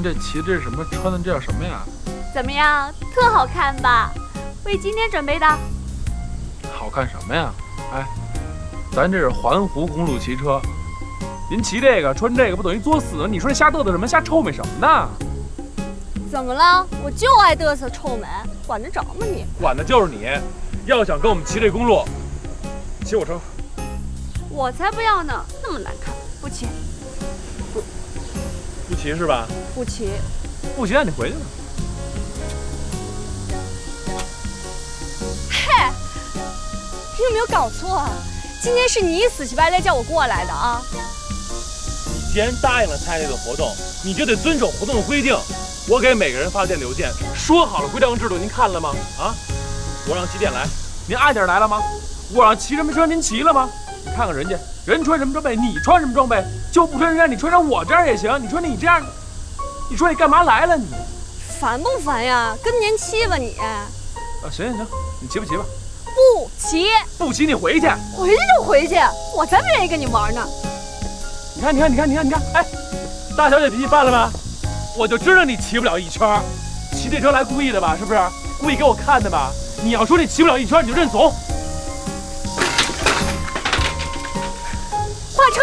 您这骑的这是什么？穿的这叫什么呀？怎么样，特好看吧？为今天准备的。好看什么呀？哎，咱这是环湖公路骑车，您骑这个穿这个不等于作死？你说这瞎嘚瑟什么？瞎臭美什么呢？怎么了？我就爱嘚瑟臭美，管得着吗你？管的就是你。要想跟我们骑这公路，骑我车。我才不要呢，那么难看，不骑。不骑是吧？不骑。不骑，那你回去吧。嘿，你有没有搞错啊？今天是你死乞白赖叫我过来的啊！你既然答应了参加这个活动，你就得遵守活动的规定。我给每个人发电邮件，说好了规章制度，您看了吗？啊，我让几点来，您按点来了吗？我让骑什么车，您骑了吗？你看看人家，人穿什么装备，你穿什么装备，就不穿人家，你穿上我这样也行。你说你这样，你说你干嘛来了你？烦不烦呀？更年期吧你？啊，行行行，你骑不骑吧？不骑。不骑你回去。回去就回去，我才不愿意跟你玩呢。你看，哎，大小姐脾气犯了吧？我就知道你骑不了一圈，骑这车来故意的吧？是不是？故意给我看的吧？你要说你骑不了一圈，你就认怂。换车。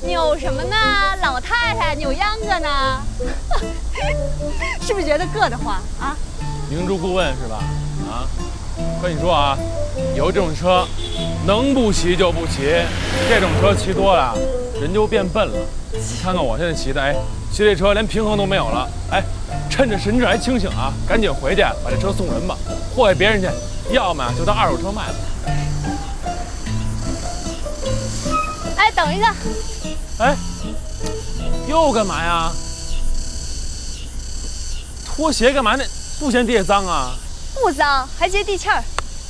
扭什么呢？老太太扭秧歌呢？是不是觉得硌得慌啊？明珠顾问是吧？啊，跟你说啊，有这种车，能不骑就不骑。这种车骑多了，人就变笨了。你看看我现在骑的，哎，骑这车连平衡都没有了。哎，趁着神志还清醒啊，赶紧回去把这车送人吧，或给别人去，要么就当二手车卖了。哎，等一下。哎，又干嘛呀？拖鞋干嘛呢？不嫌地下脏啊？不脏，还接地气儿。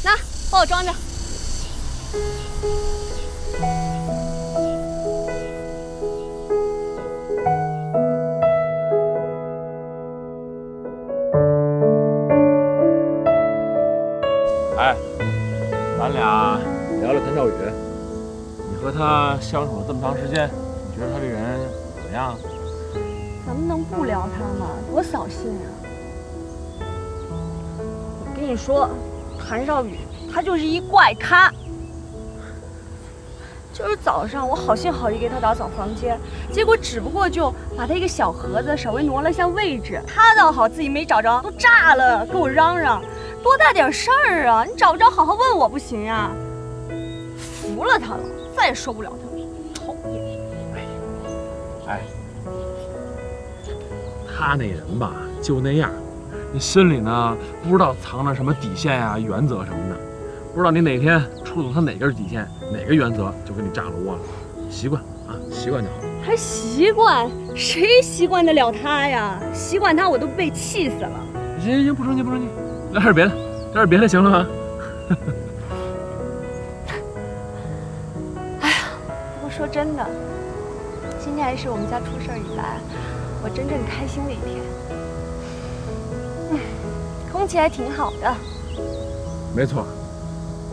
拿，帮我装着。哎，咱俩聊聊谭兆宇。你和他相处了这么长时间，你觉得他这人怎么样？咱们能不聊他吗？多扫兴呀！我跟你说，谭少宇他就是一怪咖。就是早上我好心好意给他打扫房间，结果只不过就把他一个小盒子稍微挪了一下位置，他倒好，自己没找着，都炸了，跟我嚷嚷，多大点事儿啊！你找不着好好问我不行呀？服了他了，再也受不了他了，讨厌！哎，他那人吧就那样，你心里呢不知道藏着什么底线呀、原则什么的，不知道你哪天触动他哪根底线、哪个原则，就给你炸了窝了。习惯啊，习惯就好。还习惯？谁习惯得了他呀？习惯他我都被气死了。行，不生气，来点别的，行了吗？哎呀，不过说真的，今天还是我们家出事儿以来我真正开心的一天。空气还挺好的。没错，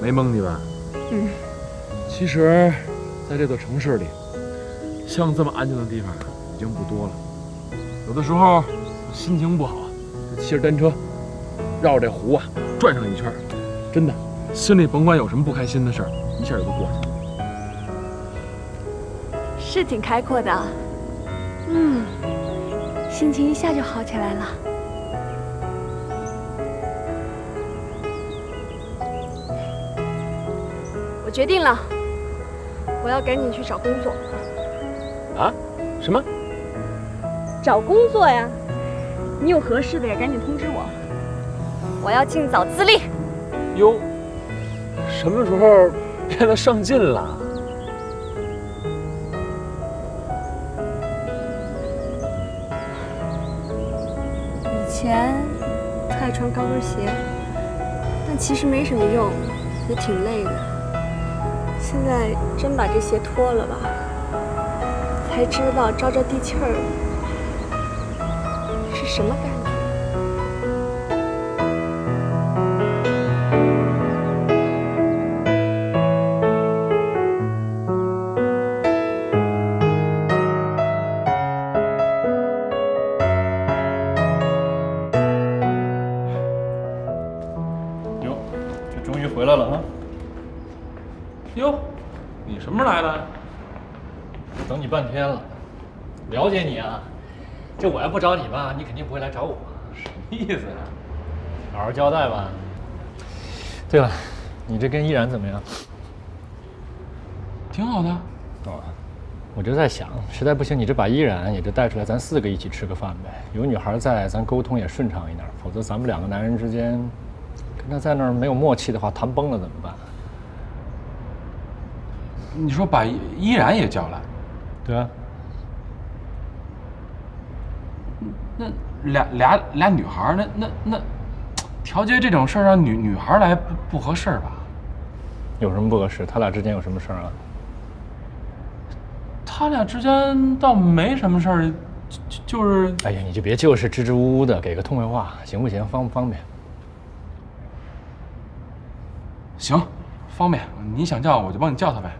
没蒙你吧？其实，在这座城市里，像这么安静的地方已经不多了。有的时候心情不好，就骑着单车绕着这湖啊转上一圈，真的，心里甭管有什么不开心的事儿，一下就都过去了。是挺开阔的，心情一下就好起来了。我决定了，我要赶紧去找工作。啊？什么？找工作呀？你有合适的呀，赶紧通知我。我要尽早自立。哟，什么时候变得上进了？以前特爱穿高跟鞋，但其实没什么用，也挺累的。现在真把这鞋脱了吧，才知道着地气儿是什么感觉。哟，你什么时候来的？等你半天了，了解你啊。这我要不找你吧，你肯定不会来找我。什么意思呀？好好交代吧。对了，你这跟依然怎么样？挺好的。哦，我就在想，实在不行，你这把依然也就带出来，咱4个一起吃个饭呗。有女孩在，咱沟通也顺畅一点。否则咱们2个男人之间，跟他在那儿没有默契的话，谈崩了怎么办？你说把依然也叫来？对啊。那俩女孩，那调节这种事儿让女孩来不合适吧？有什么不合适？他俩之间有什么事儿啊？他俩之间倒没什么事儿，就是……哎呀，你就别就是支支吾吾的，给个痛快话行不行？方不方便？行，方便。你想叫我就帮你叫他呗。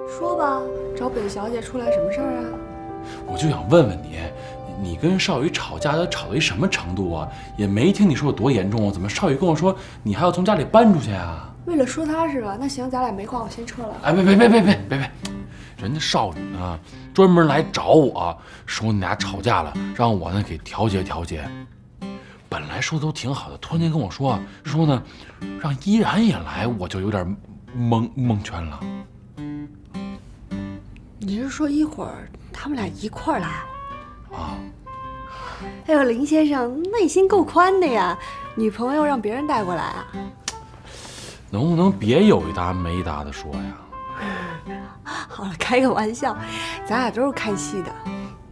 说吧，找本小姐出来什么事儿啊？我就想问问你，你跟少宇吵架都吵到一什么程度啊？也没听你说有多严重啊？怎么少宇跟我说你还要从家里搬出去啊？为了说他是吧？那行，咱俩没话，我先撤了。哎，别！人家少宇呢，专门来找我说你俩吵架了，让我呢给调节调节。本来说的都挺好的，突然间跟我说呢，让依然也来，我就有点蒙圈了。你是说一会儿他们俩一块儿来？啊！哎呦，林先生内心够宽的呀，女朋友让别人带过来啊？能不能别有一搭没一搭的说呀？好了，开个玩笑，咱俩都是看戏的。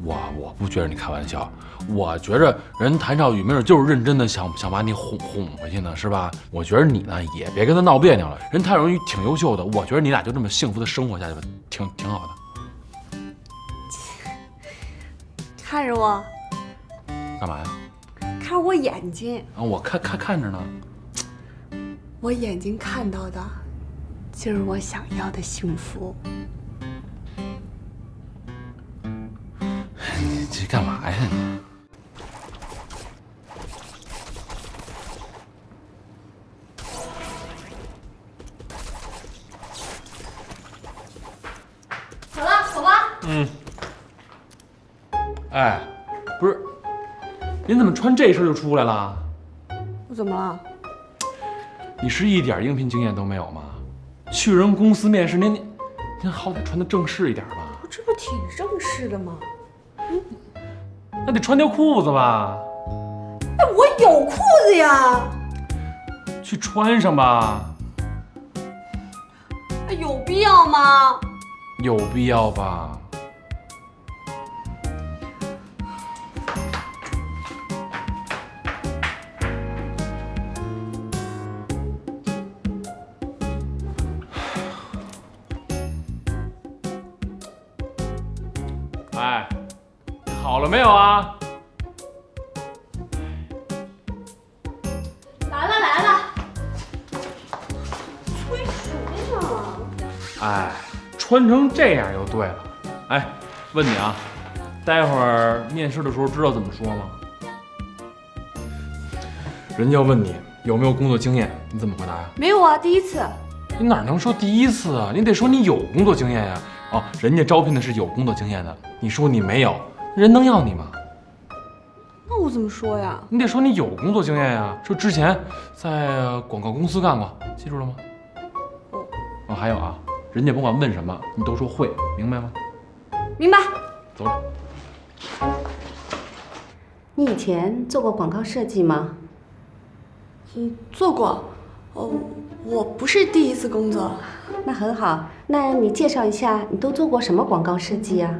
我不觉得你开玩笑，我觉着人谭少宇没准就是认真的想把你哄回去呢，是吧？我觉得你呢也别跟他闹别扭了，人谭少宇挺优秀的，我觉得你俩就这么幸福的生活下去吧，挺好的。看着我，干嘛呀？看着我眼睛啊，我看着呢。我眼睛看到的，就是我想要的幸福。你这干嘛呀你？好了，走吧。嗯。哎，不是，您怎么穿这身就出来了？我怎么了？你是一点应聘经验都没有吗？去人公司面试，您好歹穿的正式一点吧。我这不挺正式的吗？那得穿条裤子吧？哎，我有裤子呀。去穿上吧。哎，有必要吗？有必要吧？哎，好了没有啊？来了，催谁呢？哎，穿成这样就对了。哎，问你啊，待会儿面试的时候知道怎么说吗？人家要问你有没有工作经验，你怎么回答呀？没有啊，第一次。你哪能说第一次啊？你得说你有工作经验呀。哦，人家招聘的是有工作经验的，你说你没有，人能要你吗？那我怎么说呀？你得说你有工作经验呀，说之前在广告公司干过，记住了吗？哦，还有啊，人家甭管问什么，你都说会，明白吗？明白。走着。你以前做过广告设计吗？做过。哦，我不是第一次工作。那很好，那你介绍一下，你都做过什么广告设计呀？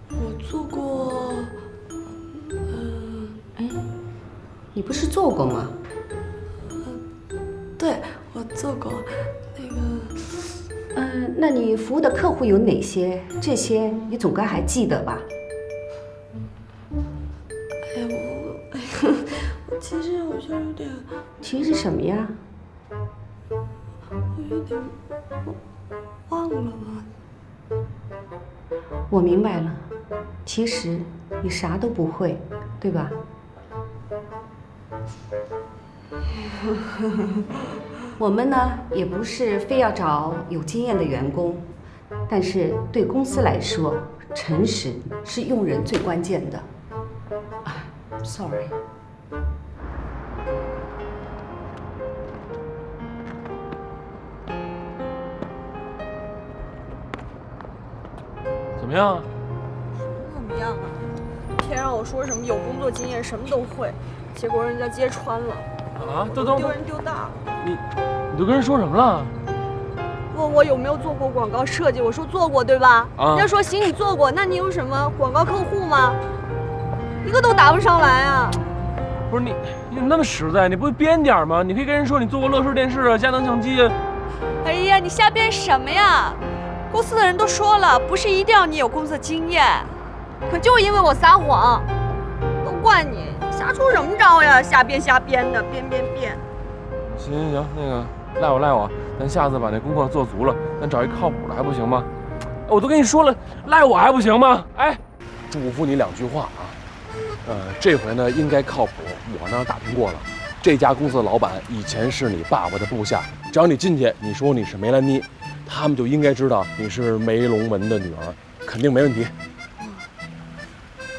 我做过，你不是做过吗？对，我做过那个。那你服务的客户有哪些？这些你总该还记得吧？哎呀，我其实好像有点。其实什么呀？我有点忘了吧。我明白了，其实你啥都不会，对吧？我们呢，也不是非要找有经验的员工，但是对公司来说，诚实是用人最关键的。Sorry。怎么样？怎么样啊？偏让我说什么有工作经验，什么都会，结果人家揭穿了。啊，都丢人丢大了。你都跟人说什么了？问我有没有做过广告设计，我说做过，对吧？人家说行，你做过，那你有什么广告客户吗？一个都答不上来啊！不是你怎么那么实在？你不会编点吗？你可以跟人说你做过乐视电视啊、佳能相机。哎呀，你瞎编什么呀？公司的人都说了，不是一定要你有工作经验，可就是因为我撒谎，都怪你，瞎出什么招呀？瞎编的，编。行，那个赖我，咱下次把那功课做足了，咱找一靠谱的还不行吗？我都跟你说了，赖我还不行吗？哎，嘱咐你2句话啊，这回呢应该靠谱。我呢打听过了，这家公司的老板以前是你爸爸的部下，只要你进去，你说你是梅兰妮，他们就应该知道你是梅龙文的女儿，肯定没问题。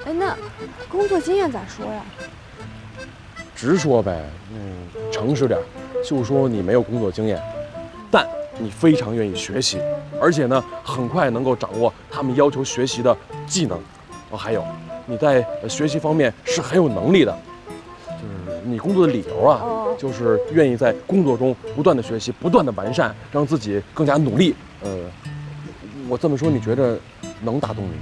哎，那工作经验咋说呀？直说呗，诚实点，就说你没有工作经验，但你非常愿意学习，而且呢，很快能够掌握他们要求学习的技能。还有，你在学习方面是很有能力的，就是你工作的理由啊，就是愿意在工作中不断的学习，不断的完善，让自己更加努力。我这么说，你觉得能打动你吗？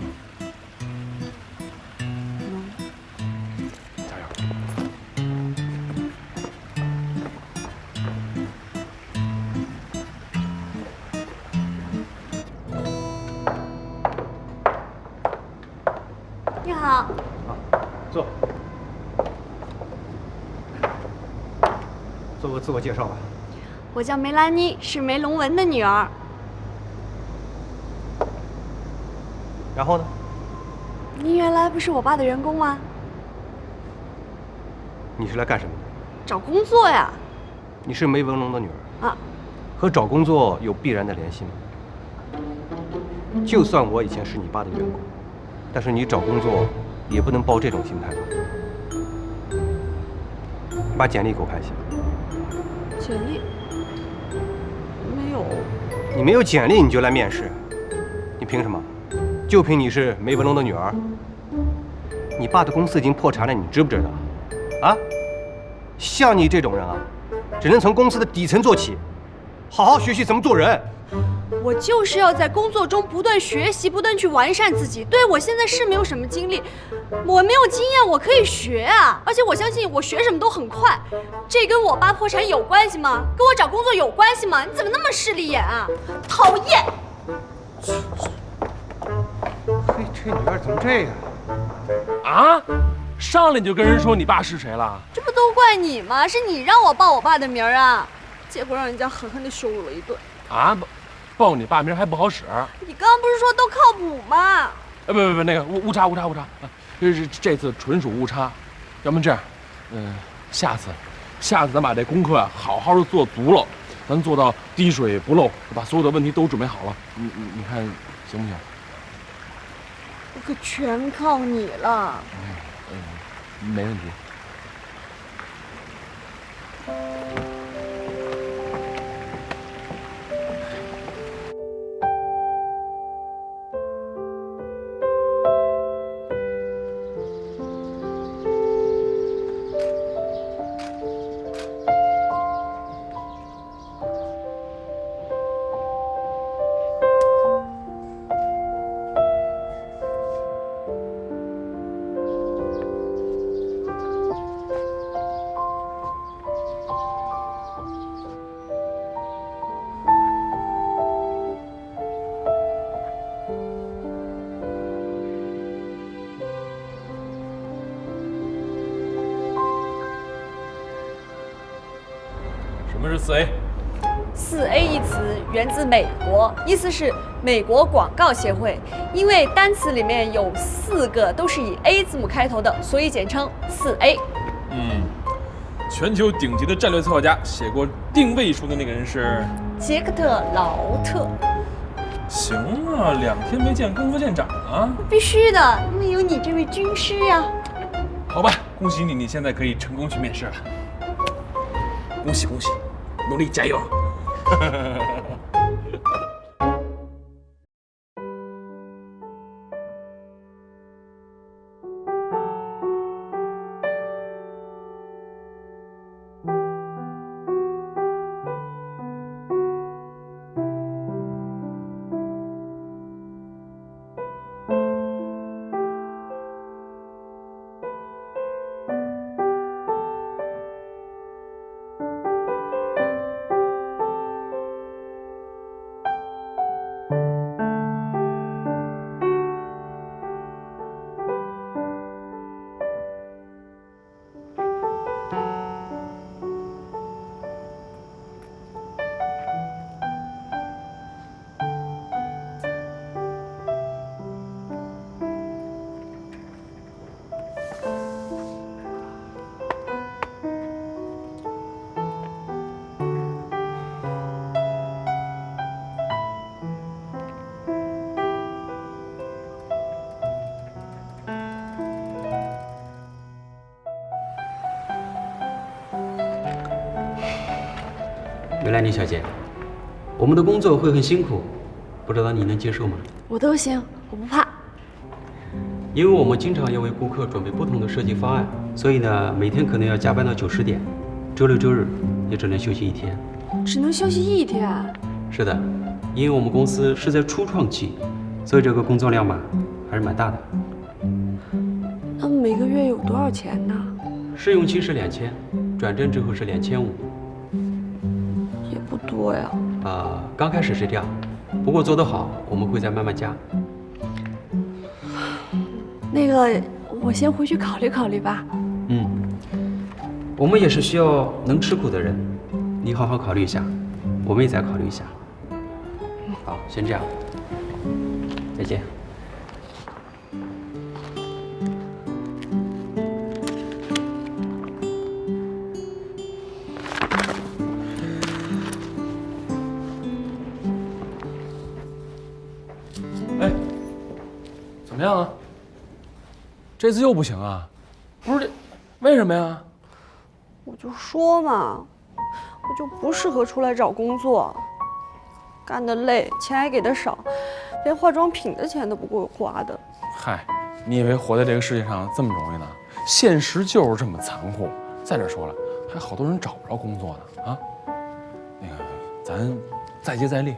你好，坐。做个自我介绍吧。我叫梅兰妮，是梅龙文的女儿。然后呢？您原来不是我爸的员工吗？你是来干什么的？找工作呀。你是梅文龙的女儿啊？和找工作有必然的联系吗？就算我以前是你爸的员工，但是你找工作也不能抱这种心态吧？你把简历给我看一下。简历没有。你没有简历你就来面试？你凭什么？就凭你是梅文龙的女儿？你爸的公司已经破产了，你知不知道？啊？像你这种人啊，只能从公司的底层做起，好好学习怎么做人。我就是要在工作中不断学习，不断去完善自己。对，我现在是没有什么经历，我没有经验，我可以学啊。而且我相信我学什么都很快。这跟我爸破产有关系吗？跟我找工作有关系吗？你怎么那么势利眼啊？讨厌！嘿，这女儿怎么这样？啊？上来你就跟人说你爸是谁了？这不都怪你吗？是你让我报我爸的名啊，结果让人家狠狠地羞辱了一顿。啊，报你爸名还不好使。你刚刚不是说都靠谱吗？不，那个误差啊，这次纯属误差。要不这样，下次咱把这功课啊好好的做足了，咱做到滴水不漏，把所有的问题都准备好了。你看行不行？我可全靠你了。没问题。什么是4A？4A 一词源自美国，意思是美国广告协会。因为单词里面有4个都是以 A 字母开头的，所以简称4A。全球顶级的战略策划家，写过定位书的那个人是杰克特·劳特。行啊，2天没见，功夫见长啊！必须的，因为有你这位军师呀。好吧，恭喜你，你现在可以成功去面试了。恭喜恭喜，努力加油！梅兰妮小姐，我们的工作会很辛苦，不知道你能接受吗？我都行，我不怕。因为我们经常要为顾客准备不同的设计方案，所以呢，每天可能要加班到9、10点，周六周日也只能休息1天。只能休息1天？是的，因为我们公司是在初创期，所以这个工作量嘛，还是蛮大的。那每个月有多少钱呢？试用期是2000，转正之后是2500。也不多呀。刚开始是这样，不过做得好，我们会再慢慢加。那个，我先回去考虑考虑吧。我们也是需要能吃苦的人，你好好考虑一下，我们也再考虑一下。好，先这样，再见。哎，怎么样啊？这次又不行啊？不是这，为什么呀？我就说嘛，我就不适合出来找工作，干得累，钱还给的少，连化妆品的钱都不够我花的。嗨，你以为活在这个世界上这么容易呢？现实就是这么残酷。再者说了，还好多人找不着工作呢啊！那个，咱再接再厉。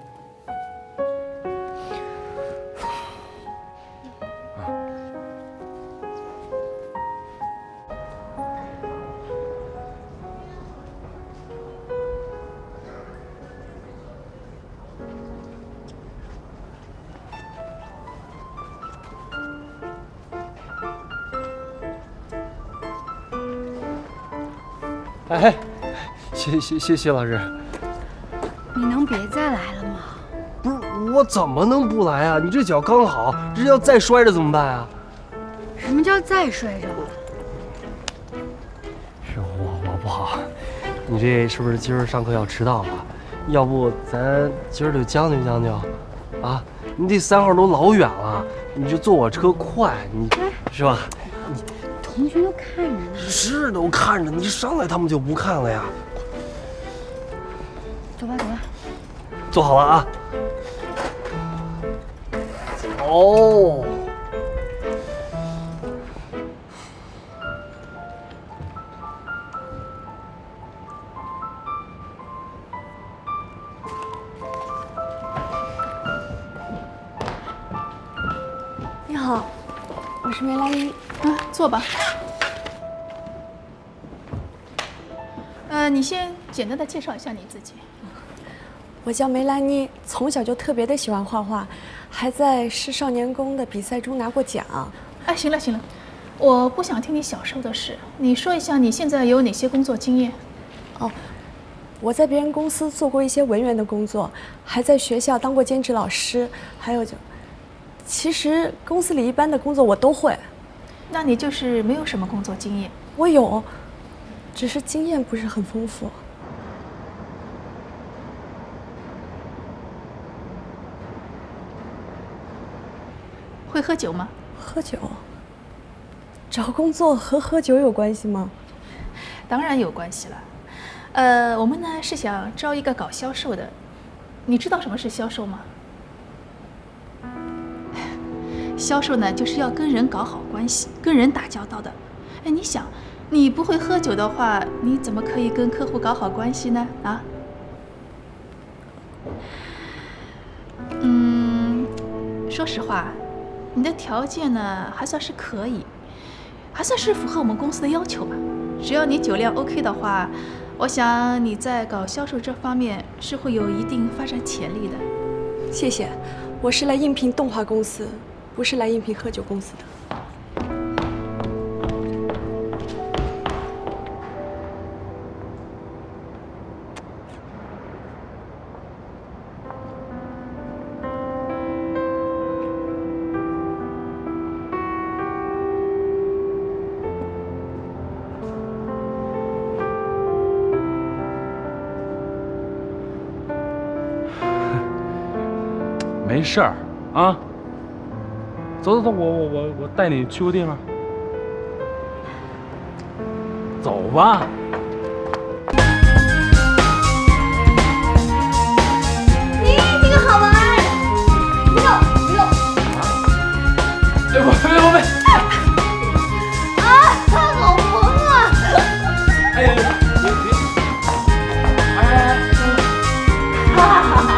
哎，谢老师。你能别再来了吗？不是我怎么能不来啊？你这脚刚好，这要再摔着怎么办啊？什么叫再摔着？是我不好，你这是不是今儿上课要迟到了？要不咱今儿就将就将就，啊？你这3号楼老远了，你就坐我车快，你是吧？同学都看着呢。是都看着，你上来他们就不看了呀。走吧走吧。坐好了啊。走。你好，我是梅兰妮。坐吧。你先简单的介绍一下你自己。我叫梅兰妮，从小就特别的喜欢画画，还在市少年宫的比赛中拿过奖。哎，行了行了，我不想听你小时候的事，你说一下你现在有哪些工作经验？哦，我在别人公司做过一些文员的工作，还在学校当过兼职老师，还有其实公司里一般的工作我都会。那你就是没有什么工作经验？我有，只是经验不是很丰富。会喝酒吗？喝酒？找工作和喝酒有关系吗？当然有关系了。我们呢是想招一个搞销售的，你知道什么是销售吗？销售呢就是要跟人搞好关系，跟人打交道的。哎，你想，你不会喝酒的话，你怎么可以跟客户搞好关系呢？啊？说实话，你的条件呢还算是可以，还算是符合我们公司的要求吧。只要你酒量 OK 的话，我想你在搞销售这方面是会有一定发展潜力的。谢谢，我是来应聘动画公司，不是来应聘喝酒公司的。没事儿啊，走，我带你去个地方，走吧。咦，这个好玩！不用。哎，别！啊，好萌啊！哎，哈哈哈哈。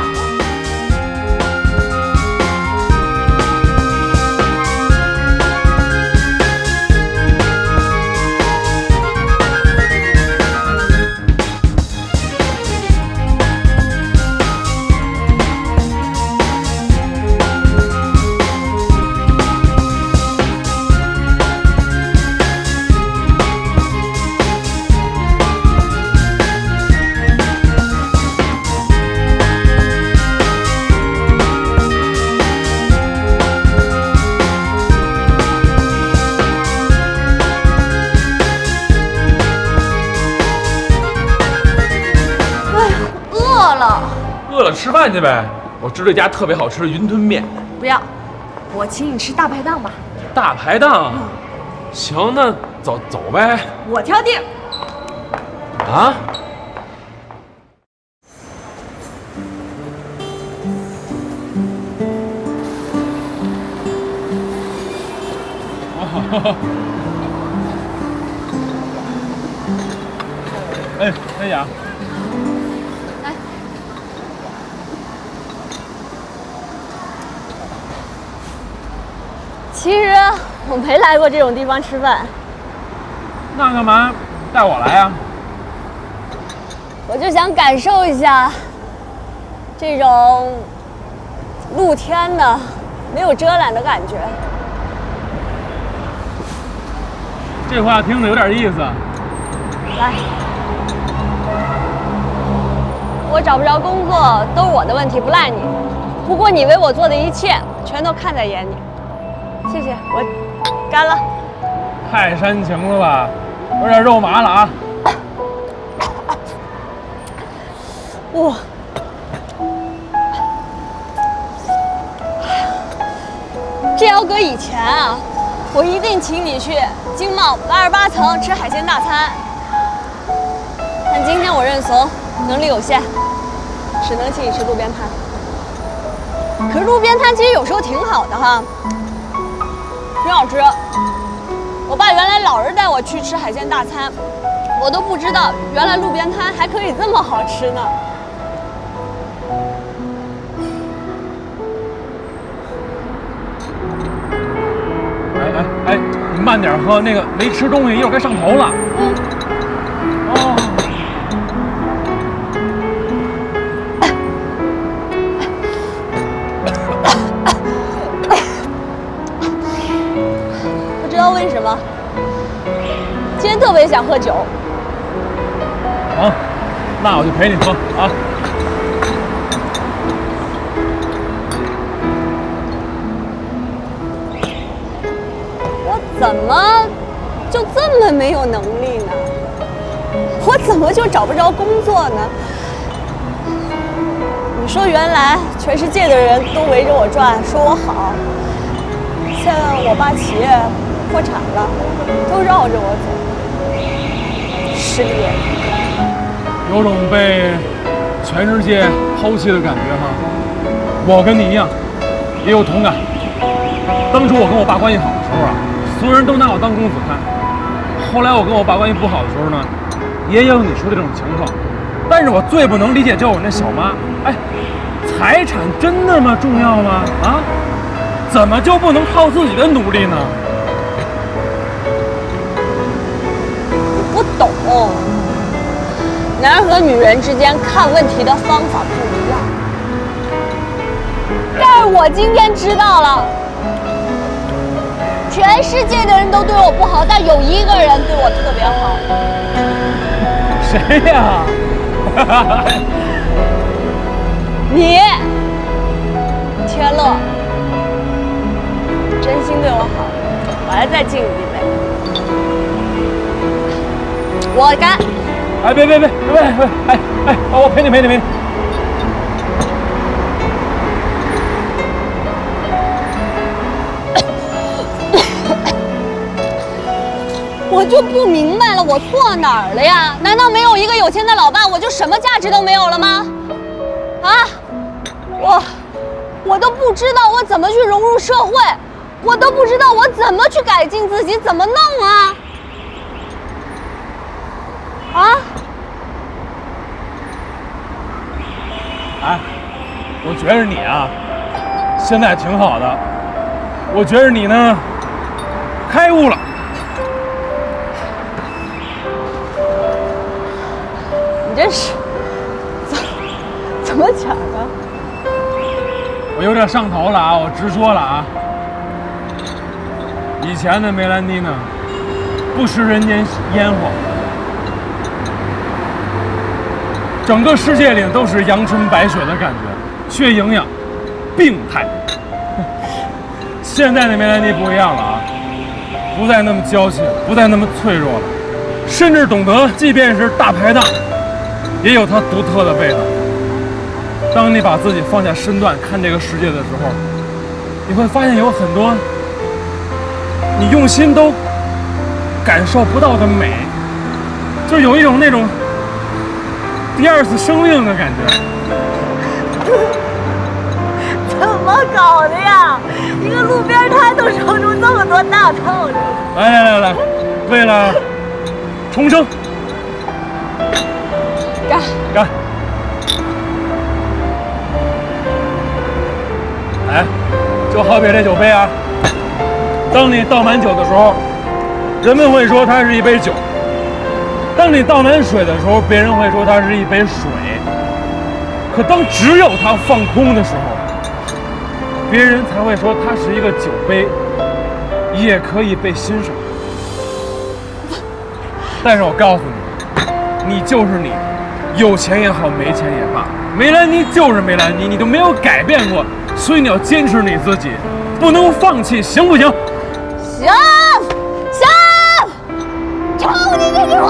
饿了吃饭去呗，我知道这家特别好吃的云吞面。不要，我请你吃大排档吧。大排档？行，那走呗。我挑定。啊？哎，哎呀。其实我没来过这种地方吃饭，那干嘛带我来呀？我就想感受一下这种露天的、没有遮拦的感觉。这话听着有点意思。来，我找不着工作都是我的问题，不赖你。不过你为我做的一切，全都看在眼里。谢谢，我干了。太煽情了吧，有点肉麻了啊！哇，这要搁以前啊，我一定请你去经贸88层吃海鲜大餐。但今天我认怂，能力有限，只能请你吃路边摊。可是路边摊其实有时候挺好的哈。挺好吃，我爸原来老是带我去吃海鲜大餐，我都不知道原来路边摊还可以这么好吃呢。哎，你慢点喝，那个没吃东西，一会儿该上头了。哦。为什么？今天特别想喝酒。好，那我就陪你喝啊。我怎么就这么没有能力呢？怎么就找不着工作呢？你说原来全世界的人都围着我转，说我好，现在我爸企业破产了，都绕着我走，失业。有种被全世界抛弃的感觉哈。我跟你一样，也有同感。当初我跟我爸关系好的时候啊，所有人都拿我当公子看。后来我跟我爸关系不好的时候呢，也有你说的这种情况。但是我最不能理解就是我那小妈，哎，财产真那么重要吗？啊，怎么就不能靠自己的努力呢？你不懂，男人和女人之间看问题的方法不一样。但是我今天知道了，全世界的人都对我不好，但有一个人对我特别好。谁呀？你，天乐，真心对我好，我还再敬你一杯。我干。哎，别，哎，我陪你。我就不明白了，我错哪儿了呀？难道没有一个有钱的老爸，我就什么价值都没有了吗？啊，我都不知道我怎么去融入社会，我都不知道我怎么去改进自己，怎么弄啊？啊？哎，我觉着你啊，现在挺好的。我觉着你呢，开悟了。你这是怎么讲呢？我有点上头了啊，我直说了啊。以前的梅兰妮呢，不食人间烟火，整个世界里都是阳春白雪的感觉，缺营养，病态。现在的梅兰妮不一样了啊，不再那么娇气，不再那么脆弱了，甚至懂得，即便是大排档，也有它独特的味道。当你把自己放下身段看这个世界的时候，你会发现有很多你用心都感受不到的美，就有一种那种第二次生命的感觉。怎么搞的呀？一个路边摊都说出这么多大道理。来，为了重生，干！哎，就好比这酒杯啊，当你倒满酒的时候，人们会说它是一杯酒；当你倒满水的时候，别人会说它是一杯水。可当只有它放空的时候，别人才会说它是一个酒杯，也可以被欣赏。但是我告诉你，你就是你，有钱也好，没钱也罢，梅兰妮就是梅兰妮，你都没有改变过，所以你要坚持你自己，不能放弃，行不行？行，冲你这句话！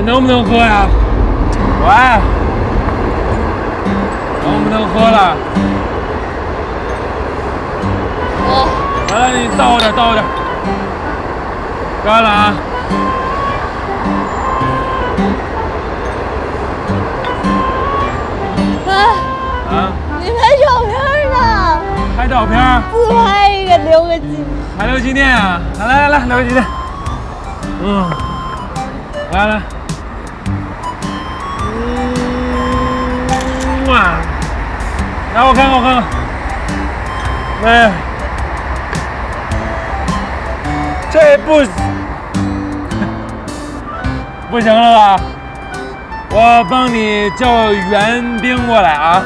能不能喝呀？喂，能不能喝了？哦，来，你倒点，倒点。干了啊！啊？你拍照片呢？拍照片？自拍一个，留个纪念。还留纪念啊！来，留个纪念。来。来，我看看。哎，这不行了吧？我帮你叫援兵过来啊！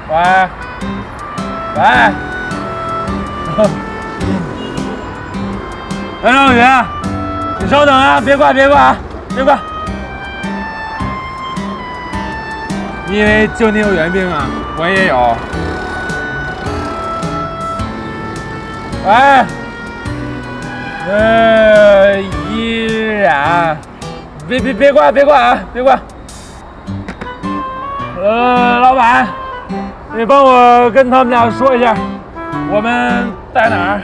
喂，梁少宇，你稍等啊，别挂。你以为就你有援兵啊？我也有。喂，依然，别挂啊！老板，你帮我跟他们俩说一下，我们在哪儿？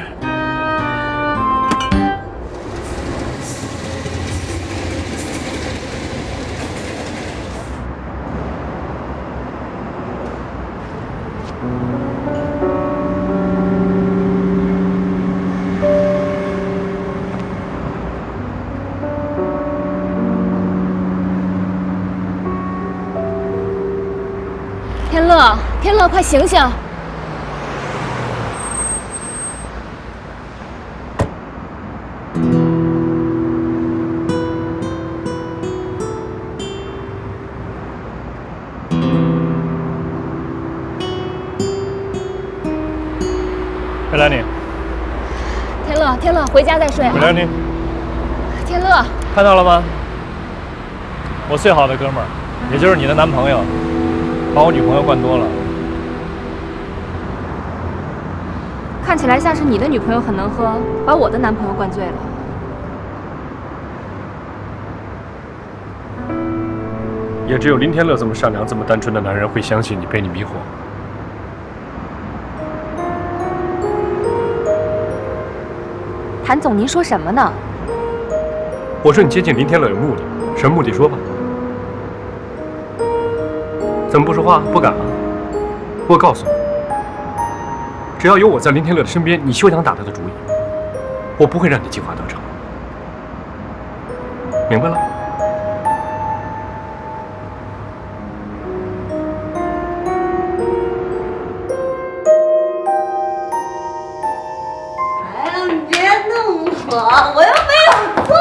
天乐，快醒醒！佩兰妮，天乐，回家再睡。佩兰妮，天乐，看到了吗？我最好的哥们儿，也就是你的男朋友，把我女朋友灌多了。看起来像是你的女朋友很能喝，把我的男朋友灌醉了。也只有林天乐这么善良、这么单纯的男人会相信你，被你迷惑。谭总，您说什么呢？我说你接近林天乐有目的，什么目的说吧。怎么不说话？不敢啊？我告诉你，只要有我在林天乐的身边，你休想打他的主意。我不会让你计划得逞，明白了？我又没有醉，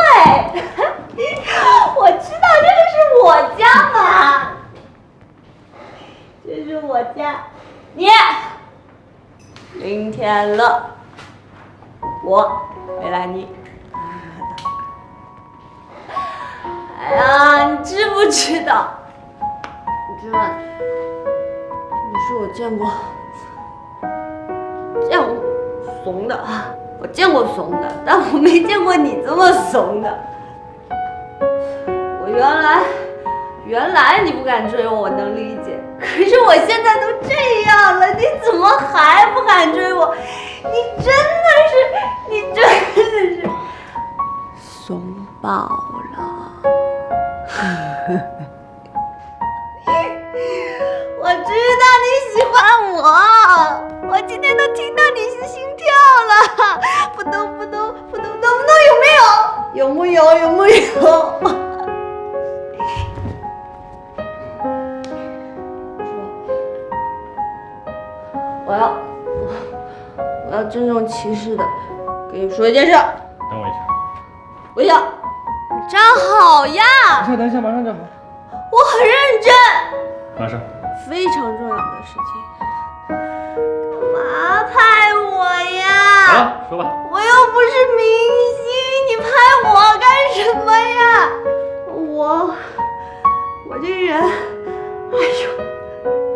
我知道这就是我家嘛，这是我家。你，林天乐，我梅兰妮。哎呀，你知不知道？你知道，你是我见过怂的。我见过怂的，但我没见过你这么怂的。我原来你不敢追我，我能理解。可是我现在都这样了，你怎么还不敢追我？你真的是怂爆了。我知道你喜欢我，我今天都听到你的心跳了，扑通扑通扑通扑通，有没有？有木有？我要郑重其事的跟你说一件事。等我一下。微笑，你站好呀！等一下，马上就好。我很认真。马上。非常重要的事情，干嘛拍我呀？好了，说吧。我又不是明星，你拍我干什么呀？我这人，哎呦，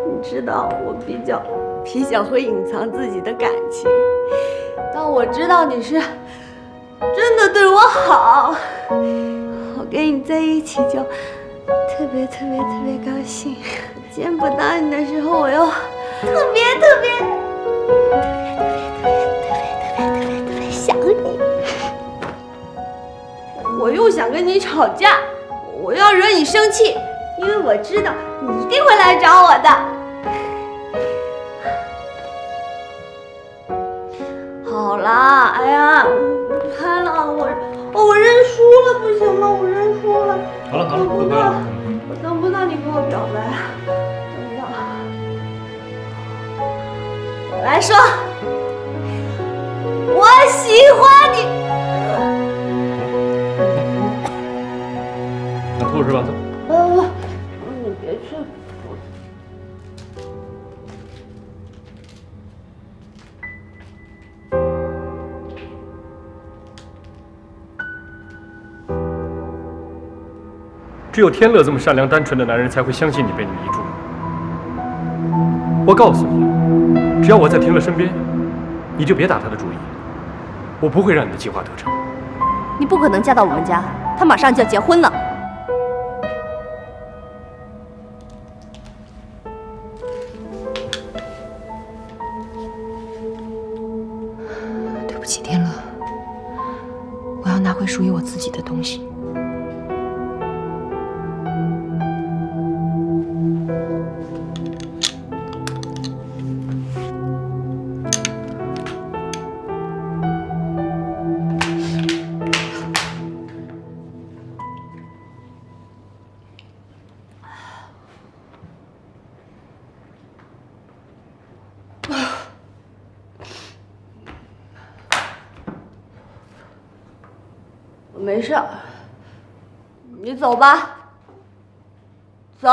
你知道我比较皮小，会隐藏自己的感情。当我知道你是真的对我好，我跟你在一起就特别高兴。见不到你的时候，我又特别想你。我又想跟你吵架，我要惹你生气，因为我知道你一定会来找我的。好啦，哎呀，拍了，我认输了，不行吗？我认输了。好了，我等不到你跟我表白，等不到。我来说，我喜欢你。想吐是吧？你别去。只有天乐这么善良单纯的男人才会相信你被你迷住。我告诉你，只要我在天乐身边，你就别打他的主意，我不会让你的计划得逞。你不可能嫁到我们家，他马上就要结婚了。对不起，天乐，我要拿回属于我自己的东西。没事，你走吧，走，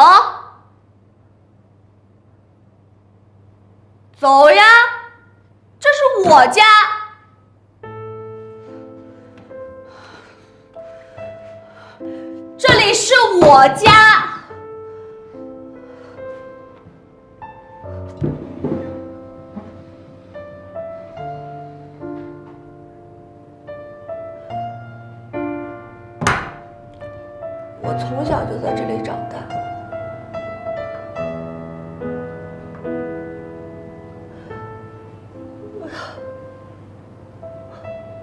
走呀，这是我家。这里是我家。我从小就在这里长大，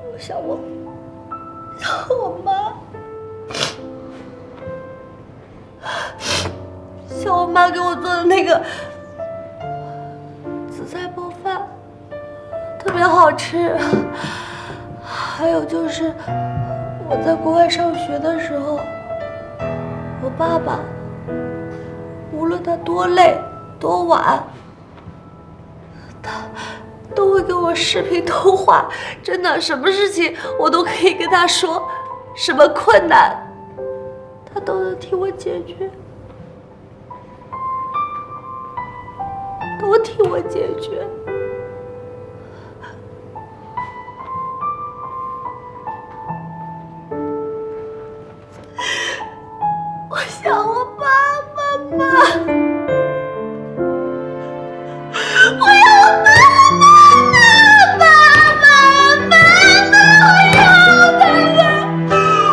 我想我妈，像我妈给我做的那个紫菜包饭，特别好吃。还有就是我在国外上学的时候。我爸爸，无论他多累多晚，他都会跟我视频通话。真的，什么事情我都可以跟他说，什么困难，他都能替我解决，都替我解决。我想我爸爸妈妈，我要我爸爸妈妈，我要他们，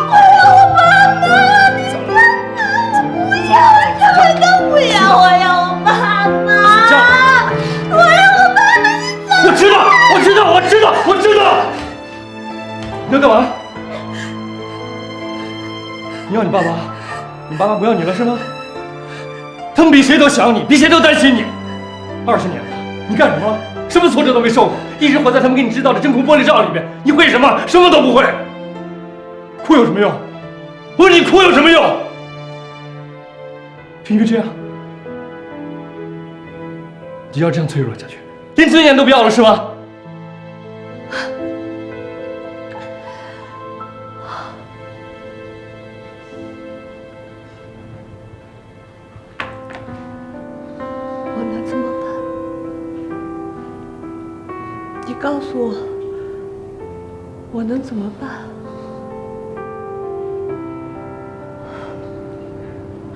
我要我爸爸，你们不要，这回更不要，我要我爸爸，我要我爸爸，你走。我知道，你要干嘛？你要你爸爸？你爸妈不要你了是吗？他们比谁都想你，比谁都担心你。20年了，你干什么？什么挫折都没受过，一直活在他们给你制造的真空玻璃罩里面。你会什么？什么都不会。哭有什么用？我说你哭有什么用？就因为这样，你要这样脆弱下去，连尊严都不要了是吗？告诉我，我能怎么办？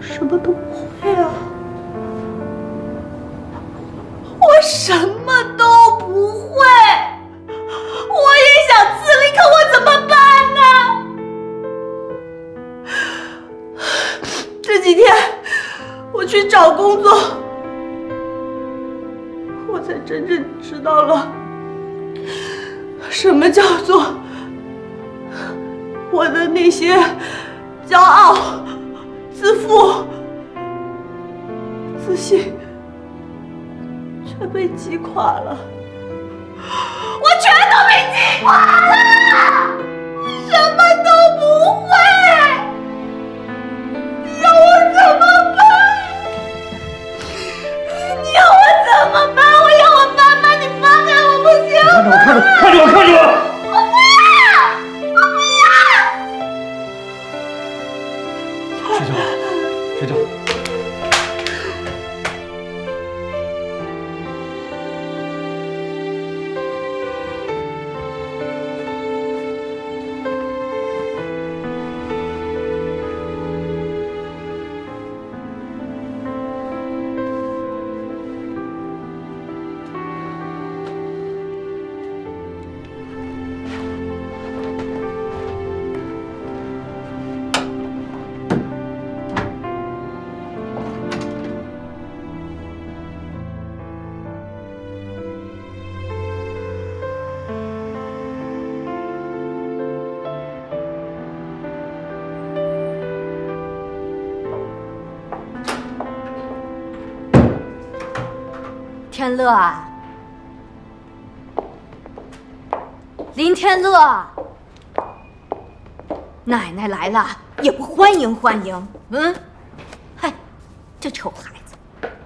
什么都不会啊！我什么都不会，我也想自立，可我怎么办我去找工作，我才真正知道了什么叫做我的那些骄傲、自负、自信全被击垮了，我全都被击垮了，什么都不会，你要我怎么办？你要我怎么办？我要我妈妈，你放开我不行吗？看着我，看着我！我不要！我不要！睡觉，睡觉。天乐啊，林天乐，奶奶来了也不欢迎欢迎。嗨，这臭孩子，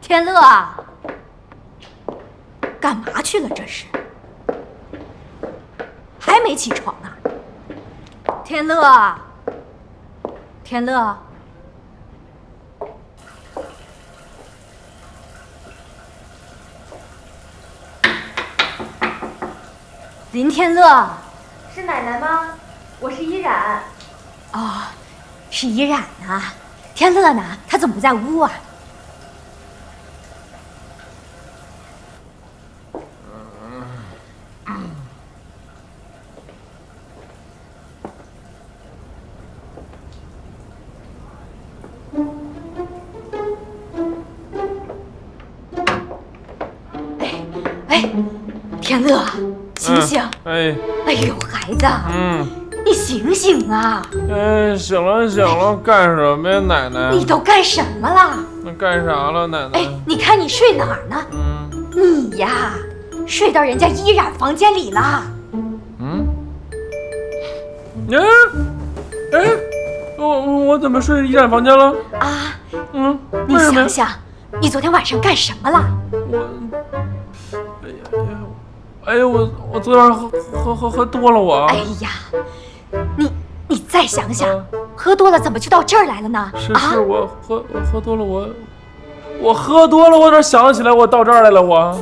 天乐啊，干嘛去了这是？还没起床呢。天乐，天乐。林天乐，是奶奶吗？我是依然。哦，是依然啊。天乐呢？他怎么不在屋啊？哎，天乐。醒醒！哎呦，孩子，你醒醒啊！醒了醒了，干什么呀，奶奶？你都干什么了？那干啥了，奶奶？哎，你看你睡哪儿呢？你呀，睡到人家依然房间里了。我怎么睡依然房间了？啊，你想想，你昨天晚上干什么了？我昨晚喝多了我。哎呀，你再想想，喝多了怎么就到这儿来了呢？是我喝多了我喝多了，我哪想得起来我到这儿来了我。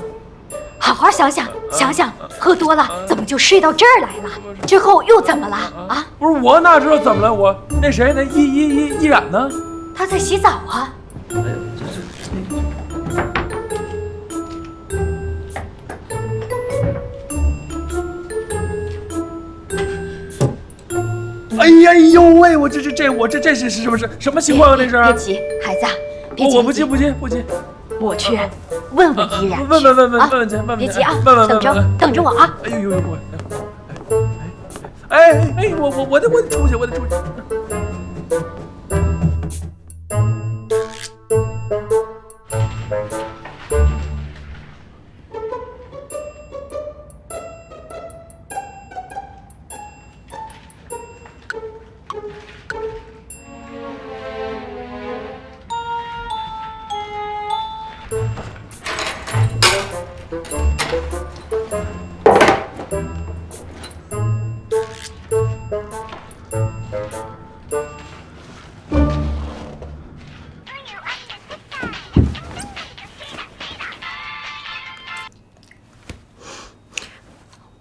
好好想想，想想喝多了怎么就睡到这儿来了？之后又怎么了啊？不是我哪知道怎么了？我那谁那依然呢？他在洗澡啊。哎呦喂！我这是什么情况啊？这是？别急，孩子，别急。我不急。我去问问依然。问去。别急啊，等着我啊。哎呦我。我得出去。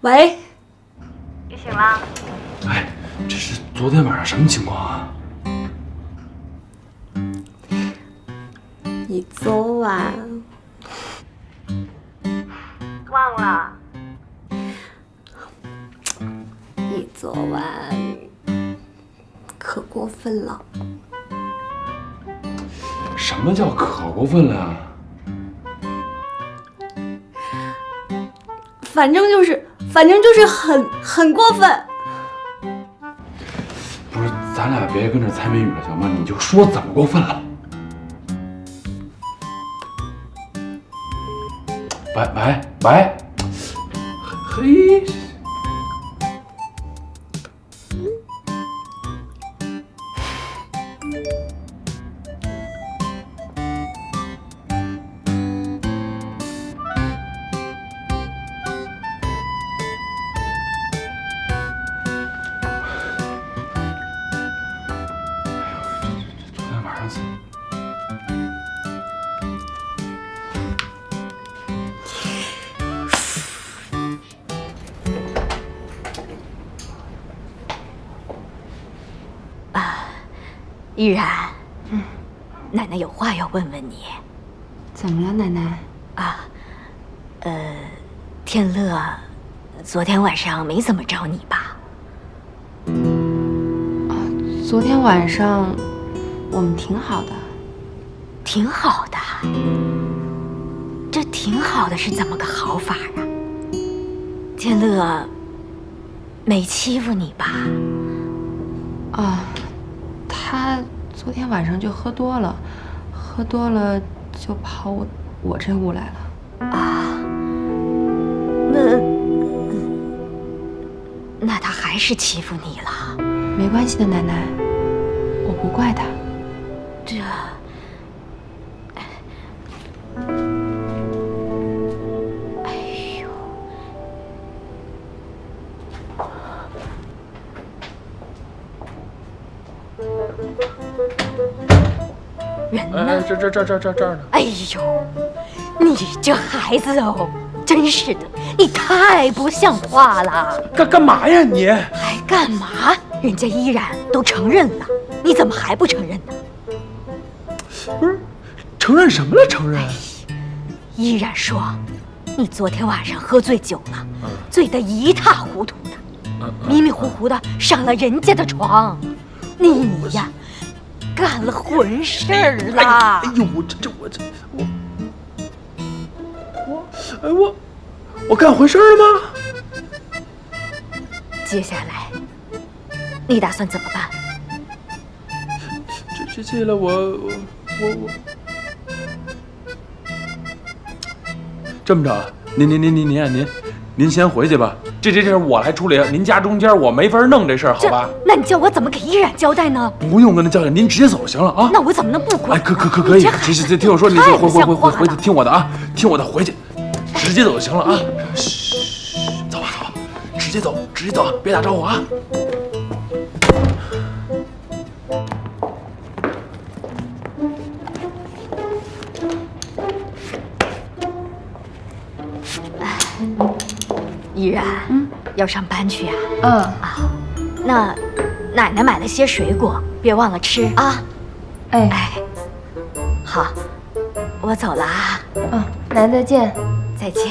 喂，你醒了？哎，这是昨天晚上什么情况啊？你昨晚忘了？你昨晚可过分了。什么叫可过分了呀？反正就是很过分。不是，咱俩别跟这猜谜语了，行吗？你就说怎么过分了。喂，嘿。依然，奶奶有话要问问你。怎么了，奶奶？天乐，昨天晚上没怎么找你吧？昨天晚上我们挺好的。挺好的？这挺好的是怎么个好法啊？天乐没欺负你吧？他昨天晚上就喝多了就跑我这屋来了。那他还是欺负你了？没关系的，奶奶，我不怪他。这，哎呦，人呢？这儿呢。哎呦，你这孩子哦，真是的，你太不像话了！干嘛呀你？还干嘛？人家依然都承认了，你怎么还不承认呢？不是，承认什么了？承认？依然说，你昨天晚上喝醉酒了，醉得一塌糊涂的，迷迷糊糊的上了人家的床，你呀，干了混事儿了。哎呦，我干混事儿了吗？接下来，你打算怎么办？这了我这么着，您先回去吧，这事我来处理。您家中间我没法弄这事儿，好吧？那你叫我怎么给依然交代呢？不用跟他交代，您直接走就行了啊。那我怎么能不管？哎，可以，行，听我说，你回去，听我的啊，听我的，回去，直接走就行了啊。嘘，走吧，直接走，别打招呼啊。依然，要上班去呀？那奶奶买了些水果，别忘了吃啊。哎，好，我走了啊。奶奶再见。再见。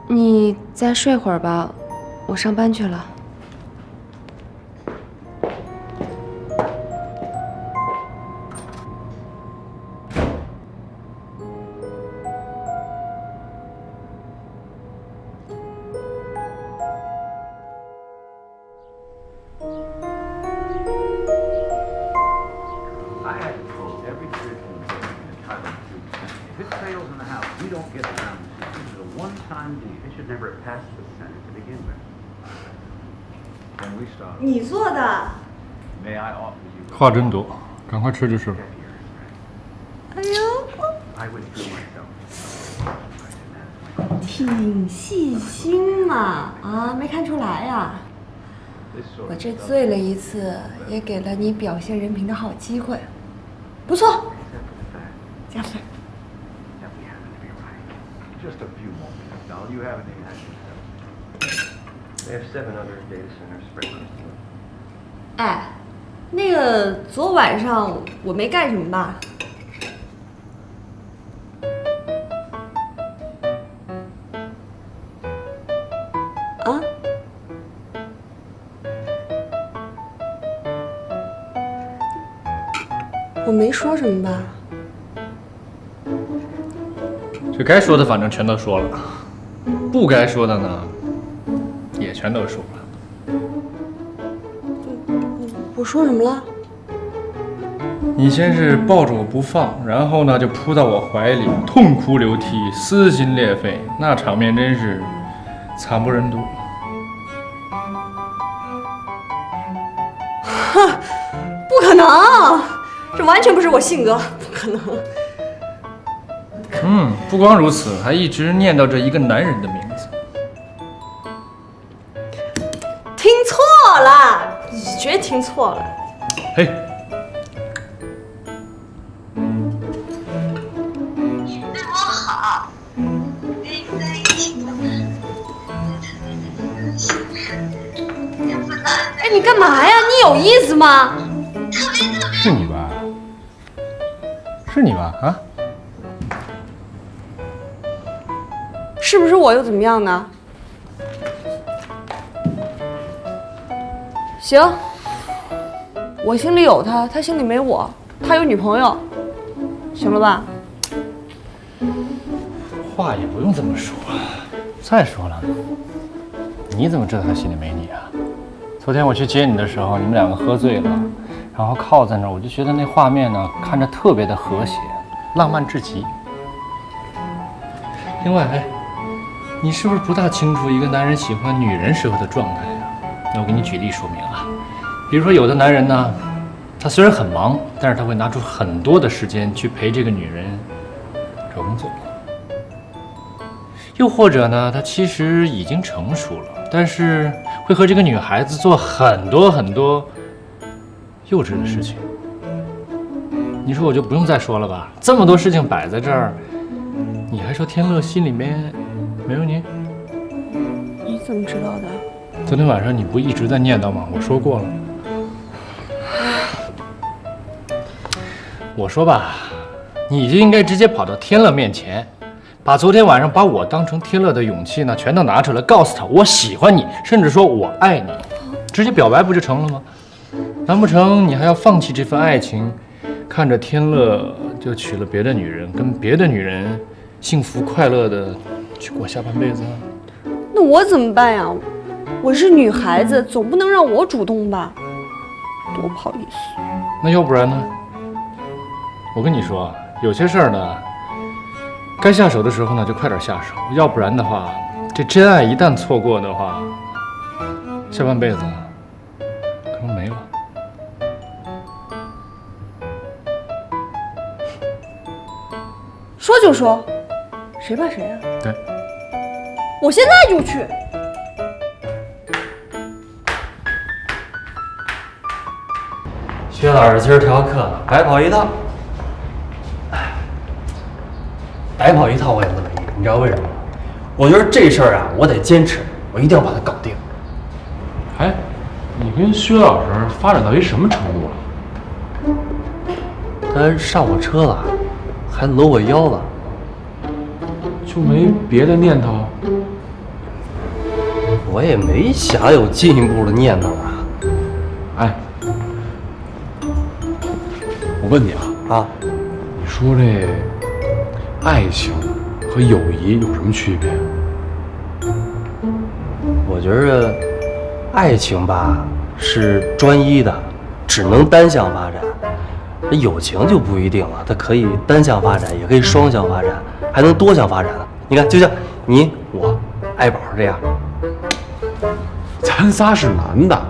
你再睡会儿吧，我上班去了。你做的？话真多，赶快吃就是了。哎呦，挺细心嘛，啊，没看出来呀。我这醉了一次，也给了你表现人品的好机会，不错，加分。哎，那个昨晚上我没干什么吧？啊？我没说什么吧？这该说的反正全都说了，不该说的呢，也全都说了。我说什么了？你先是抱着我不放，然后呢就扑到我怀里，痛哭流涕，撕心裂肺，那场面真是惨不忍睹。哼，不可能，这完全不是我性格，不可能。不光如此，还一直念叨着一个男人的名字。听错了，你绝听错了。嘿，你对我好，跟你在一起的哎，你干嘛呀？你有意思吗？是你吧？是你吧？啊？是不是我又怎么样呢？行，我心里有他，他心里没我，他有女朋友，行了吧？话也不用这么说。再说了，你怎么知道他心里没你啊？昨天我去接你的时候，你们两个喝醉了，然后靠在那儿，我就觉得那画面呢，看着特别的和谐，浪漫至极。另外，你是不是不大清楚一个男人喜欢女人时候的状态啊？那我给你举例说明啊。比如说，有的男人呢，他虽然很忙，但是他会拿出很多的时间去陪这个女人找工作。又或者呢，他其实已经成熟了，但是会和这个女孩子做很多很多幼稚的事情。你说我就不用再说了吧？这么多事情摆在这儿，你还说天乐心里面没有你？你怎么知道的？昨天晚上你不一直在念叨吗？我说过了。我说吧，你就应该直接跑到天乐面前，把昨天晚上把我当成天乐的勇气呢，全都拿出来，告诉他我喜欢你，甚至说我爱你，直接表白不就成了吗？难不成你还要放弃这份爱情，看着天乐就娶了别的女人，跟别的女人幸福快乐的去过下半辈子？那我怎么办呀？我是女孩子，总不能让我主动吧？多不好意思。那要不然呢？我跟你说，有些事儿呢，该下手的时候呢，就快点下手，要不然的话，这真爱一旦错过的话，下半辈子可能没了。说就说，谁怕谁啊？对，我现在就去。薛老师今儿调课了，白跑一趟。白跑一趟我也不乐意，你知道为什么吗？我觉得这事儿啊，我得坚持，我一定要把它搞定。哎，你跟薛老师发展到一什么程度了？他上我车了，还搂我腰了，就没别的念头？我也没想有进一步的念头啊。哎，我问你啊，你说这爱情和友谊有什么区别？我觉着爱情吧是专一的，只能单向发展。友情就不一定了，它可以单向发展，也可以双向发展，还能多向发展呢。你看，就像你、我、爱宝这样，咱仨是男的，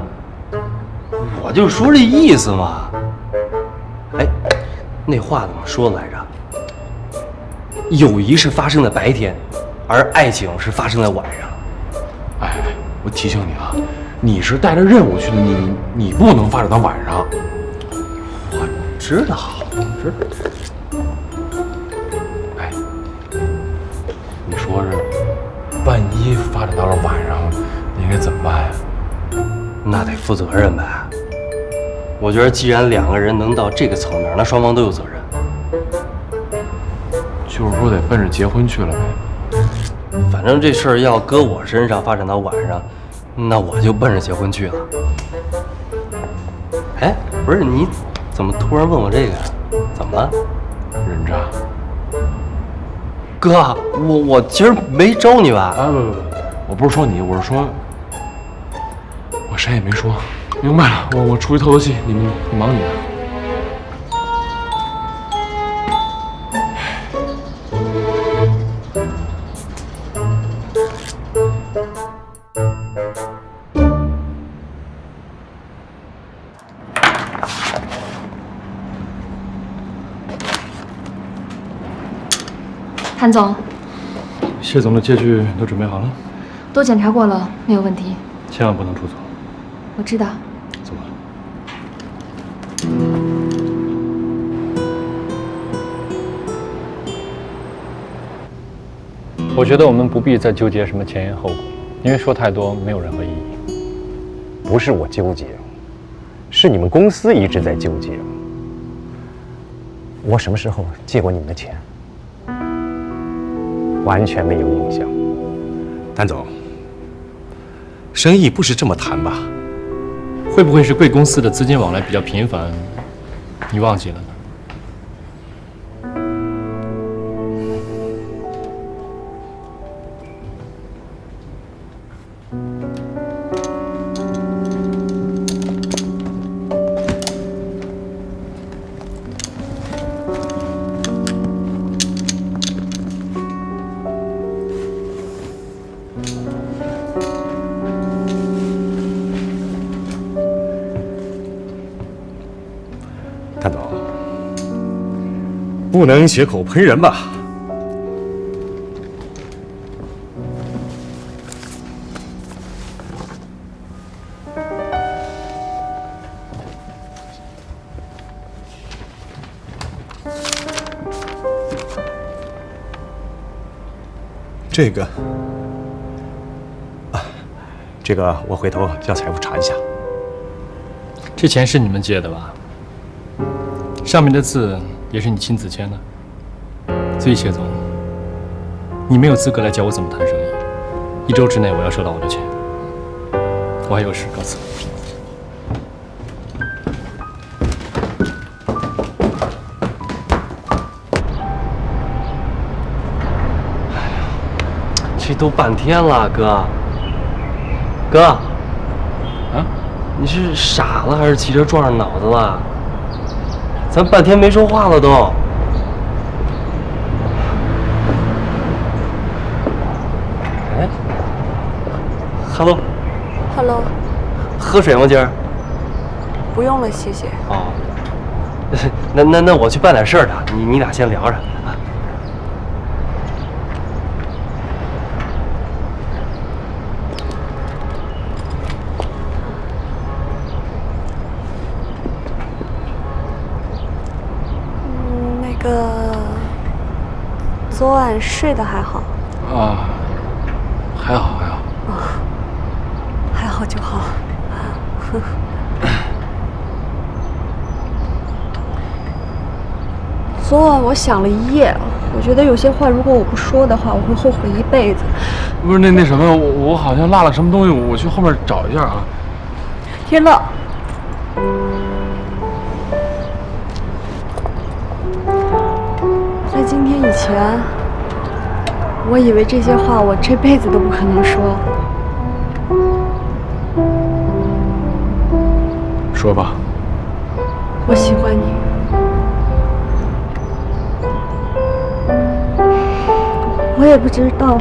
我就说这意思嘛。哎，那话怎么说的来着？友谊是发生在白天，而爱情是发生在晚上。哎，我提醒你啊，你是带着任务去的，你不能发展到晚上。我知道，知道。哎，你说是，万一发展到了晚上，你应该怎么办呀？那得负责任呗。我觉得既然两个人能到这个层面，那双方都有责任。就是说得奔着结婚去了呗。反正这事儿要搁我身上发展到晚上，那我就奔着结婚去了。哎，不是，你怎么突然问我这个呀？怎么了？人渣。哥，我今儿没招你吧？啊不，我不是说你，我是说，我谁也没说。明白了，我出去透透气，你忙你的。谭总，谢总的借据都准备好了，都检查过了，没有问题。千万不能出错。我知道。走吧。我觉得我们不必再纠结什么前因后果，因为说太多没有任何意义。不是我纠结，是你们公司一直在纠结。我什么时候借过你们的钱？完全没有印象。谭总，生意不是这么谈吧？会不会是贵公司的资金往来比较频繁，你忘记了呢？谭总，不能血口喷人吧？这个，这个我回头叫财务查一下。这钱是你们借的吧？上面的字也是你亲自签的，所以谢总，你没有资格来教我怎么谈生意。1周之内我要收到我的钱。我还有事，告辞。这都半天了，哥。哥，啊，你是傻了还是汽车撞上脑子了？咱半天没说话了都。哎 ，Hello， 喝水吗？今儿？不用了，谢谢。哦，那我去办点事儿去，你俩先聊着啊。昨晚睡得还好？啊，还好。还好就好。昨晚我想了一夜，我觉得有些话如果我不说的话，我会后悔一辈子。不是那什么，我好像落了什么东西，我去后面找一下啊。天乐。在今天以前，我以为这些话我这辈子都不可能说。说吧。我喜欢你。我也不知道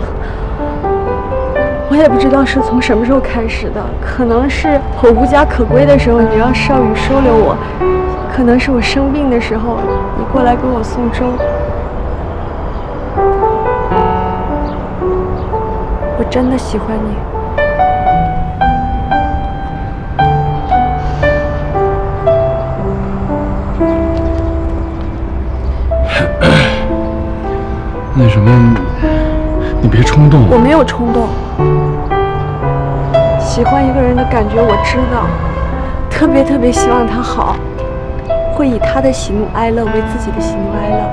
我我也不知道是从什么时候开始的，可能是我无家可归的时候，你让少宇收留我；可能是我生病的时候，你过来给我送粥。我真的喜欢你。那什么，你别冲动。我没有冲动。喜欢一个人的感觉我知道，特别希望他好，会以他的喜怒哀乐为自己的喜怒哀乐，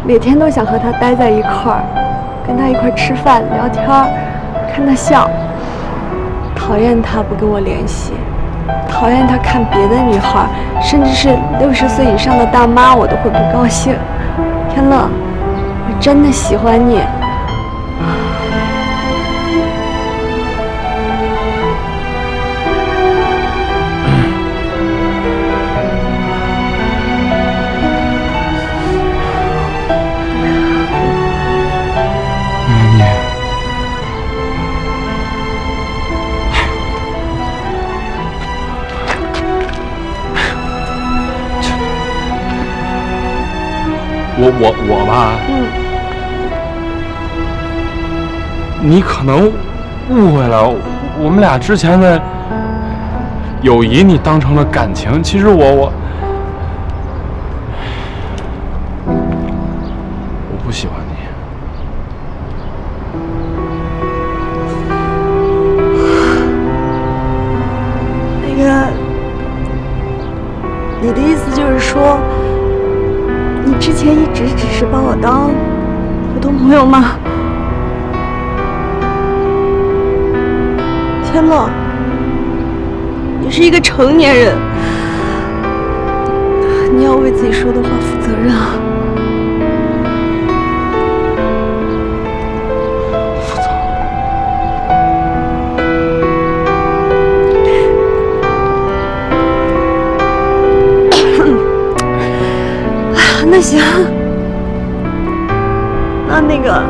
每天都想和他待在一块儿，跟他一块儿吃饭聊天，看他笑。讨厌他不跟我联系，讨厌他看别的女孩，甚至是60岁以上的大妈，我都会不高兴。天乐，我真的喜欢你。我吧，你可能误会了，我们俩之前的友谊你当成了感情，其实我不喜欢你。那个，你的意思就是说，你之前一直只是把我当普通朋友吗？天乐，你是一个成年人，你要为自己说的话负责任啊。那行，那个，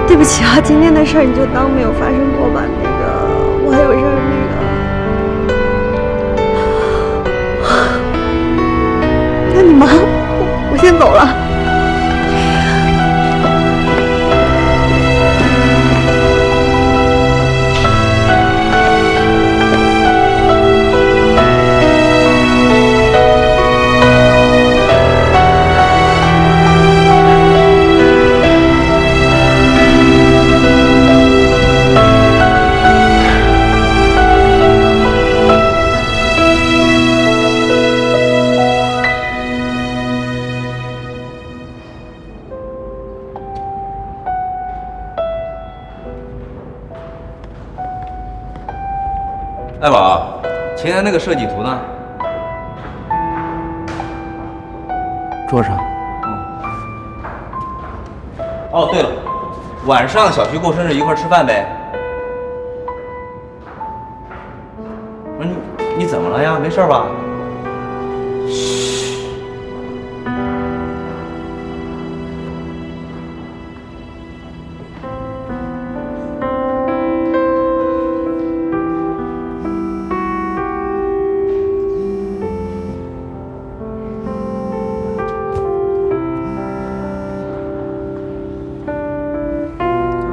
对不起啊，今天的事儿你就当没有发生过吧。那个，我还有事儿，那你忙，我先走了。爱宝，前台那个设计图呢？桌上。哦，对了，晚上小徐过生日一块吃饭呗。不是你怎么了呀？没事吧？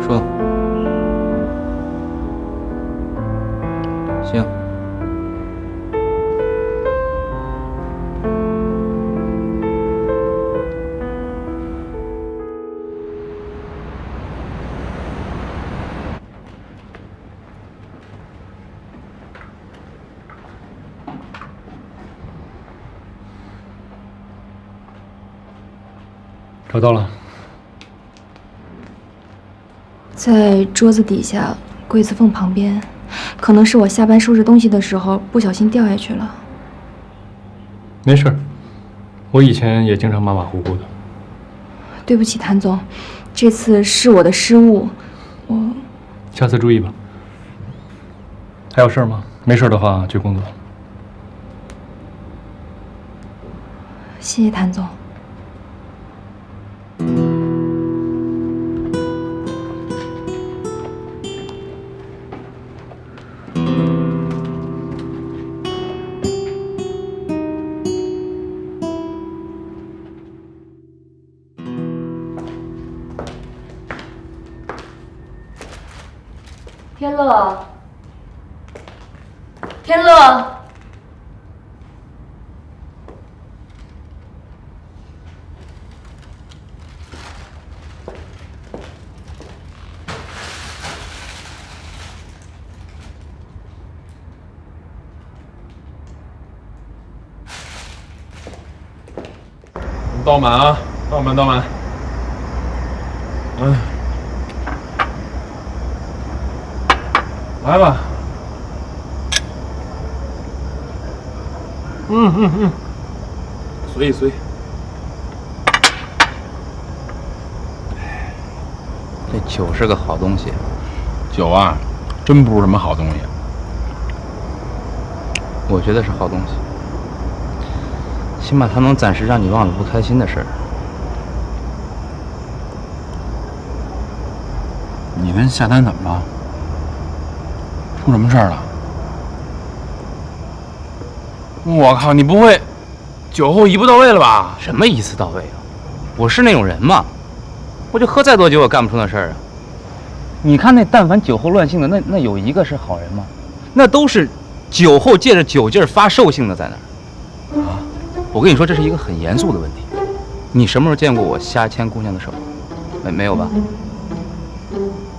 说，行。找到了。在桌子底下柜子缝旁边，可能是我下班收拾东西的时候不小心掉下去了。没事，我以前也经常马马虎虎的。对不起，谭总，这次是我的失误，我下次注意吧。还有事吗？没事的话去工作。谢谢谭总。天乐，天乐。倒满啊，倒满，倒满。来吧。随意随意。这酒是个好东西。酒啊，真不是什么好东西。我觉得是好东西。起码它能暂时让你忘了不开心的事儿。你跟夏丹怎么了？出什么事儿了？我靠，你不会酒后一步到位了吧？什么一次到位啊？我是那种人吗？我就喝再多酒，我干不出那事儿啊。你看那但凡酒后乱性的，那有一个是好人吗？那都是酒后借着酒劲儿发兽性的在那儿。啊！我跟你说，这是一个很严肃的问题。你什么时候见过我瞎牵姑娘的手？没有吧？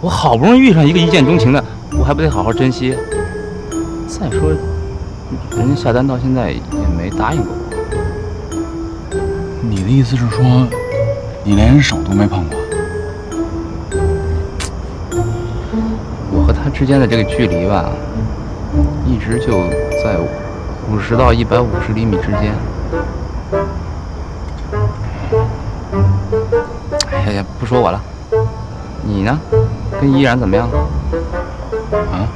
我好不容易遇上一个一见钟情的，我还不得好好珍惜？再说，人家夏丹到现在也没答应过我。你的意思是说，你连人手都没碰过？我和他之间的这个距离吧，一直就在50到150厘米之间。哎呀，不说我了，你呢？跟依然怎么样？啊？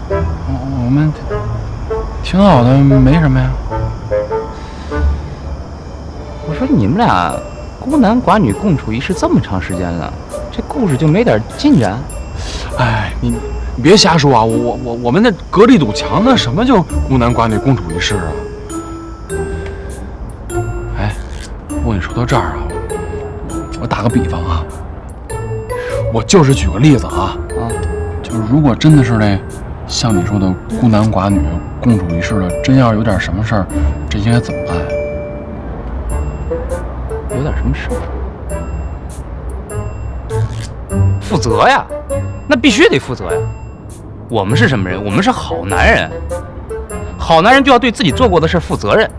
我们挺好的，没什么呀。我说你们俩孤男寡女共处一室这么长时间了，这故事就没点进展？哎，你别瞎说啊！我们那隔着一堵墙，那什么叫孤男寡女共处一室啊？哎，不过你说到这儿啊，我打个比方啊，我就是举个例子啊，就是如果真的是那像你说的孤男寡女共处一室的，真要有点什么事儿，这应该怎么办？有点什么事？负责呀，那必须得负责呀。我们是什么人？我们是好男人，好男人就要对自己做过的事负责任。